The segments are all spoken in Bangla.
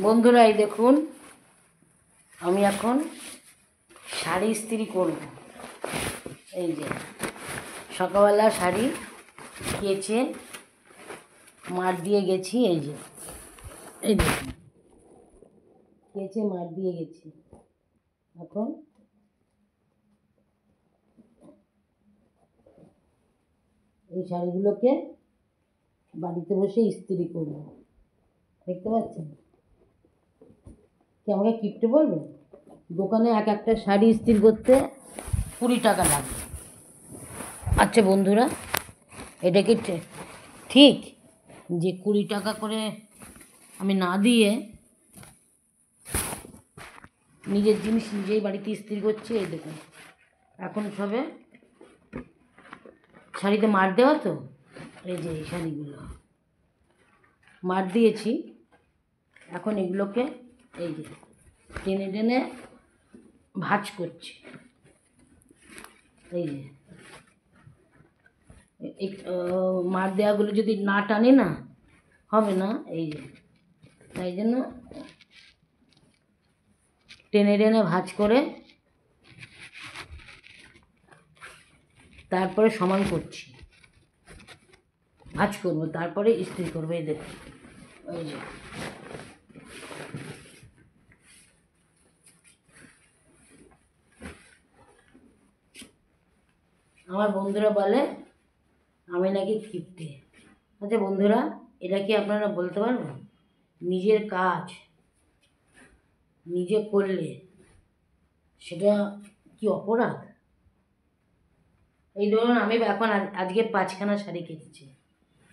বন্ধুরা এই দেখুন আমি এখন শাড়ি ইস্ত্রি করব। এই যে সকালবেলা শাড়ি কেচে মার দিয়ে গেছি। এই যে এই দেখুন কেচে মার দিয়ে গেছি। এখন এই শাড়িগুলোকে বাড়িতে বসে ইস্ত্রি করব। দেখতে পাচ্ছেন কি আমাকে কিপটে বলবেন? দোকানে এক একটা শাড়ি ইস্ত্রি করতে 20 টাকা লাগে। আচ্ছা বন্ধুরা, এটা কি ঠিক যে 20 টাকা করে আমি না দিয়ে নিজের জিনিস নিজেই বাড়িতে ইস্ত্রি করছি? এই দেখুন এখন সবে শাড়িতে মার দেওয়া তো, এই যে এই শাড়িগুলো মার দিয়েছি। এখন এগুলোকে এই যে টেনে টেনে ভাঁজ করছি। এই যে মার দেওয়াগুলো যদি না টানে না হবে না। এই যে তাই জন্য টেনে টেনে ভাঁজ করে তারপরে সমান করছি। ভাঁজ করবো তারপরে ইস্ত্রি করবো। এই দেখুন ওই যে আমার বন্ধুরা বলে আমি নাকি কিপটে। আচ্ছা বন্ধুরা, এটা কি আপনারা বলতে পারবেন নিজের কাজ নিজে করলে সেটা কি অপরাধ? এই ধরুন আমি এখন আজকে 5খানা শাড়ি কেচেছি,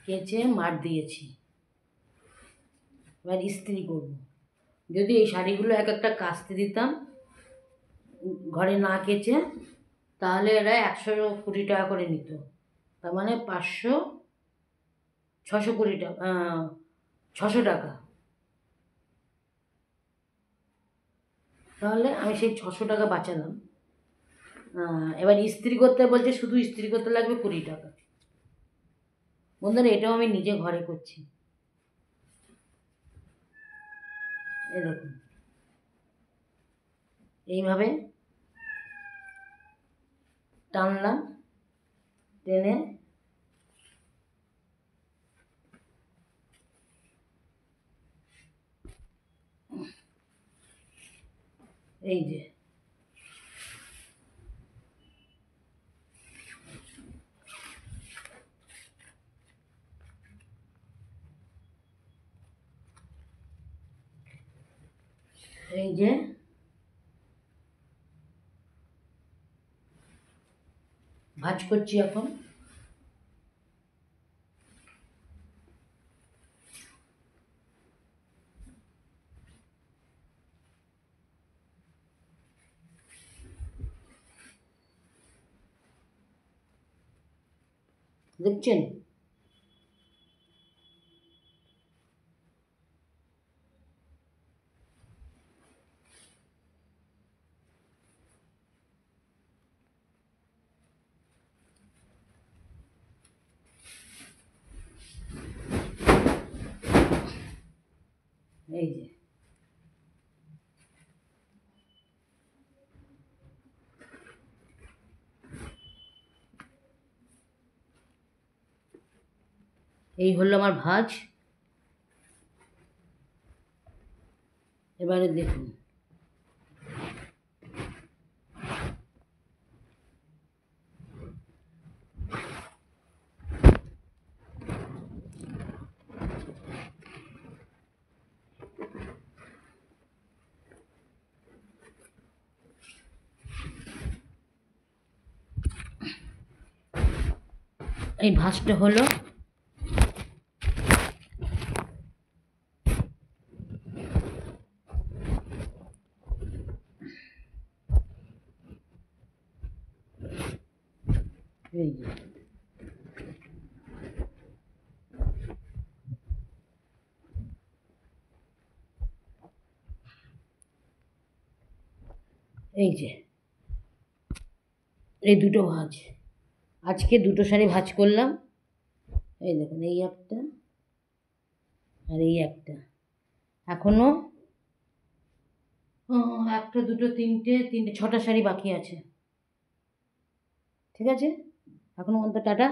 কেচে মার দিয়েছি, এবার ইস্ত্রি করব। যদি এই শাড়িগুলো এক একটা কাচতে দিতাম ঘরে না কেচে, তাহলে এরা 120 টাকা করে নিত। তার মানে 620 টাকা, 600 টাকা। তাহলে আমি সেই 600 টাকা বাঁচালাম। এবার ইস্ত্রি করতে বলছে শুধু ইস্ত্রি করতে লাগবে 20 টাকা। বন্ধুরা এটাও আমি নিজে ঘরে করছি। এই দেখুন এইভাবে টানলাম, টেনে এই যে এই যে ভাঁজ করছি এখন। দেখছেন এই যে এই হলো আমার ভাঁজ। এবারে দেখুন এই ভাঁজটা হলো। এই যে এই যে এই দুটো ভাঁজ, আজকে দুটো শাড়ি ভাঁজ করলাম। এই দেখুন এই একটা আর এই একটা, এখনও একটা দুটো তিনটে তিনটে 6টা শাড়ি বাকি আছে। ঠিক আছে, এখনো পর্যন্ত টাটা।